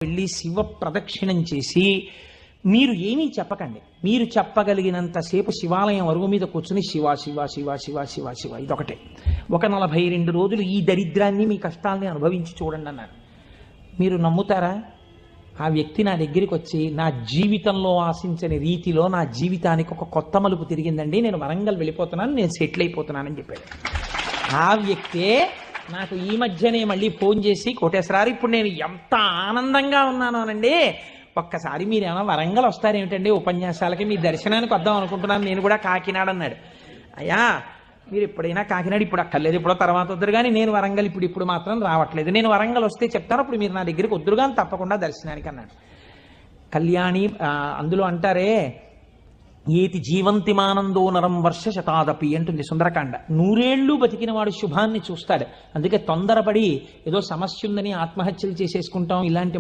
వెళ్ళి శివ ప్రదక్షిణం చేసి మీరు ఏమీ చెప్పకండి. మీరు చెప్పగలిగినంతసేపు శివాలయం అరుగు మీద కూర్చుని శివ శివ శివ శివ శివ శివ ఇదొకటే. ఒక 42 రోజులు ఈ దరిద్రాన్ని మీ కష్టాలని అనుభవించి చూడండి అన్నారు. మీరు నమ్ముతారా? ఆ వ్యక్తి నా దగ్గరికి వచ్చి నా జీవితంలో ఆశించని రీతిలో నా జీవితానికి ఒక కొత్త మలుపు తిరిగిందండి, నేను వరంగల్ వెళ్ళిపోతున్నాను, నేను సెటిల్ అయిపోతున్నానని చెప్పాడు. ఆ వ్యక్తే నాకు ఈ మధ్యనే మళ్ళీ ఫోన్ చేసి, కోటేశ్వరారు ఇప్పుడు నేను ఎంత ఆనందంగా ఉన్నాను అనండి, ఒక్కసారి మీరు ఏమైనా వరంగల్ వస్తారేమిటండి ఉపన్యాసాలకి, మీ దర్శనానికి వద్దాం అనుకుంటున్నాను, నేను కూడా కాకినాడ అన్నాడు. అయ్యా మీరు ఎప్పుడైనా కాకినాడ ఇప్పుడు అక్కర్లేదు, ఎప్పుడో తర్వాత వద్దురు కానీ నేను వరంగల్ ఇప్పుడు మాత్రం రావట్లేదు, నేను వరంగల్ వస్తే చెప్తాను, అప్పుడు మీరు నా దగ్గరికి వద్దురు కానీ తప్పకుండా దర్శనానికి అన్నాడు. కళ్యాణి అందులో అంటారే ఏతి జీవంతిమానందో నరం వర్ష శతాదపి అంటుంది సుందరకాండ. 100 ఏళ్ళు బతికిన వాడు శుభాన్ని చూస్తాడు. అందుకే తొందరపడి ఏదో సమస్య ఉందని ఆత్మహత్యలు చేసేసుకుంటాం ఇలాంటి